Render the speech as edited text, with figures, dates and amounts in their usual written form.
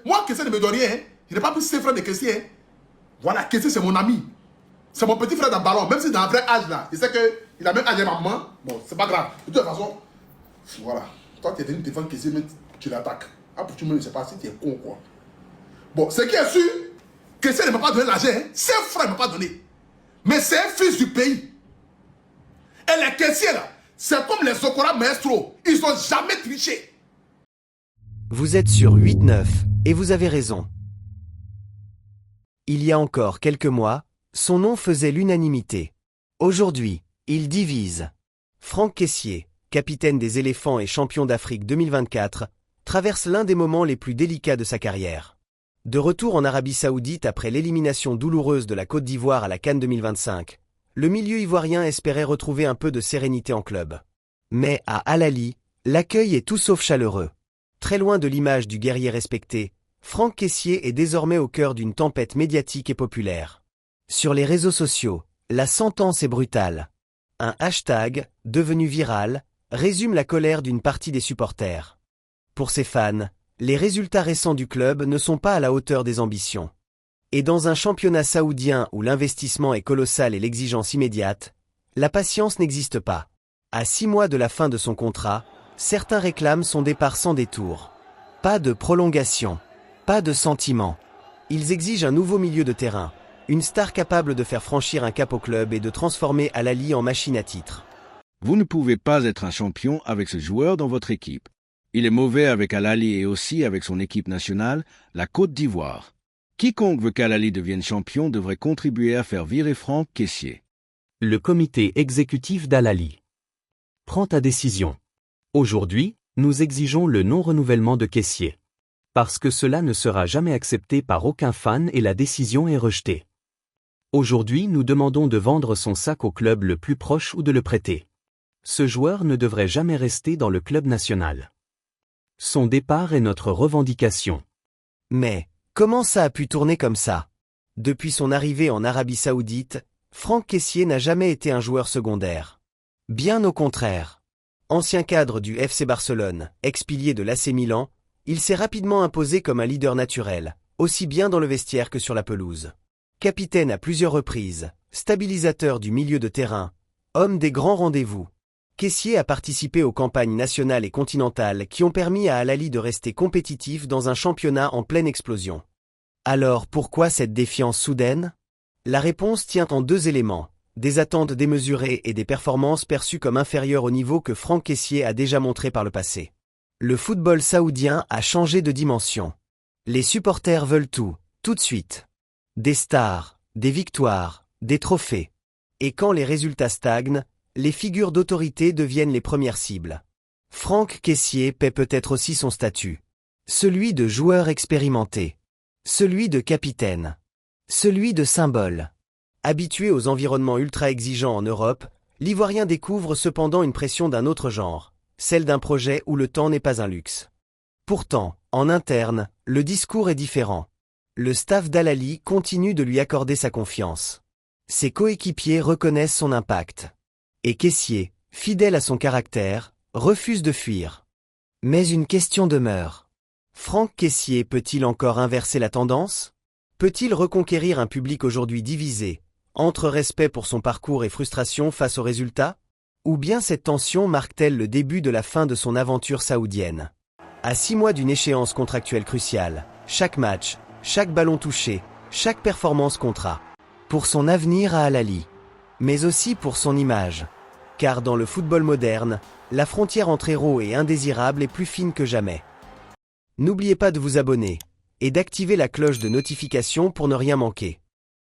Moi, Kessié ne me donne rien. Hein. Je n'ai pas pris ses frères de Kessié. Hein. Voilà, Kessié, c'est mon ami. C'est mon petit frère dans le ballon. Même si dans un vrai âge, là, je sais qu'il a même âge à ma maman. Bon, c'est pas grave. De toute façon, voilà. Toi, tu es venu te défendre Kessié, mais tu l'attaques. Ah, pour tout le monde, je ne sais pas si tu es con ou quoi. Bon, ce qui est sûr, Kessié ne m'a pas donné l'argent. Hein. Ses frères ne m'ont pas donné. Mais c'est un fils du pays. Et les Kessié, là, c'est comme les Sokora Maestro. Ils n'ont jamais triché. Vous êtes sur 8-9, et vous avez raison. Il y a encore quelques mois, son nom faisait l'unanimité. Aujourd'hui, il divise. Franck Kessié, capitaine des éléphants et champion d'Afrique 2024, traverse l'un des moments les plus délicats de sa carrière. De retour en Arabie Saoudite après l'élimination douloureuse de la Côte d'Ivoire à la CAN 2025, le milieu ivoirien espérait retrouver un peu de sérénité en club. Mais à Al Ahly, l'accueil est tout sauf chaleureux. Très loin de l'image du guerrier respecté, Franck Kessié est désormais au cœur d'une tempête médiatique et populaire. Sur les réseaux sociaux, la sentence est brutale. Un hashtag, devenu viral, résume la colère d'une partie des supporters. Pour ses fans, les résultats récents du club ne sont pas à la hauteur des ambitions. Et dans un championnat saoudien où l'investissement est colossal et l'exigence immédiate, la patience n'existe pas. À 6 mois de la fin de son contrat, certains réclament son départ sans détour. Pas de prolongation, pas de sentiment. Ils exigent un nouveau milieu de terrain, une star capable de faire franchir un cap au club et de transformer Al Ahly en machine à titre. Vous ne pouvez pas être un champion avec ce joueur dans votre équipe. Il est mauvais avec Al Ahly et aussi avec son équipe nationale, la Côte d'Ivoire. Quiconque veut qu'Al Ahly devienne champion devrait contribuer à faire virer Franck Kessié. Le comité exécutif d'Al Ahly prend ta décision. Aujourd'hui, nous exigeons le non-renouvellement de Kessié. Parce que cela ne sera jamais accepté par aucun fan et la décision est rejetée. Aujourd'hui, nous demandons de vendre son sac au club le plus proche ou de le prêter. Ce joueur ne devrait jamais rester dans le club national. Son départ est notre revendication. Mais, comment ça a pu tourner comme ça? Depuis son arrivée en Arabie Saoudite, Franck Kessié n'a jamais été un joueur secondaire. Bien au contraire. Ancien cadre du FC Barcelone, ex-pilier de l'AC Milan, il s'est rapidement imposé comme un leader naturel, aussi bien dans le vestiaire que sur la pelouse. Capitaine à plusieurs reprises, stabilisateur du milieu de terrain, homme des grands rendez-vous. Kessié a participé aux campagnes nationales et continentales qui ont permis à Al Ahly de rester compétitif dans un championnat en pleine explosion. Alors pourquoi cette défiance soudaine? La réponse tient en 2 éléments, des attentes démesurées et des performances perçues comme inférieures au niveau que Franck Kessié a déjà montré par le passé. Le football saoudien a changé de dimension. Les supporters veulent tout de suite. Des stars, des victoires, des trophées. Et quand les résultats stagnent, les figures d'autorité deviennent les premières cibles. Franck Kessié paie peut-être aussi son statut. Celui de joueur expérimenté. Celui de capitaine. Celui de symbole. Habitué aux environnements ultra exigeants en Europe, l'Ivoirien découvre cependant une pression d'un autre genre, celle d'un projet où le temps n'est pas un luxe. Pourtant, en interne, le discours est différent. Le staff d'Al Ahly continue de lui accorder sa confiance. Ses coéquipiers reconnaissent son impact. Et Kessié, fidèle à son caractère, refuse de fuir. Mais une question demeure. Franck Kessié peut-il encore inverser la tendance? Peut-il reconquérir un public aujourd'hui divisé, entre respect pour son parcours et frustration face aux résultats? Ou bien cette tension marque-t-elle le début de la fin de son aventure saoudienne? À 6 mois d'une échéance contractuelle cruciale, chaque match, chaque ballon touché, chaque performance comptera. Pour son avenir à Al Ahly, mais aussi pour son image. Car dans le football moderne, la frontière entre héros et indésirables est plus fine que jamais. N'oubliez pas de vous abonner et d'activer la cloche de notification pour ne rien manquer.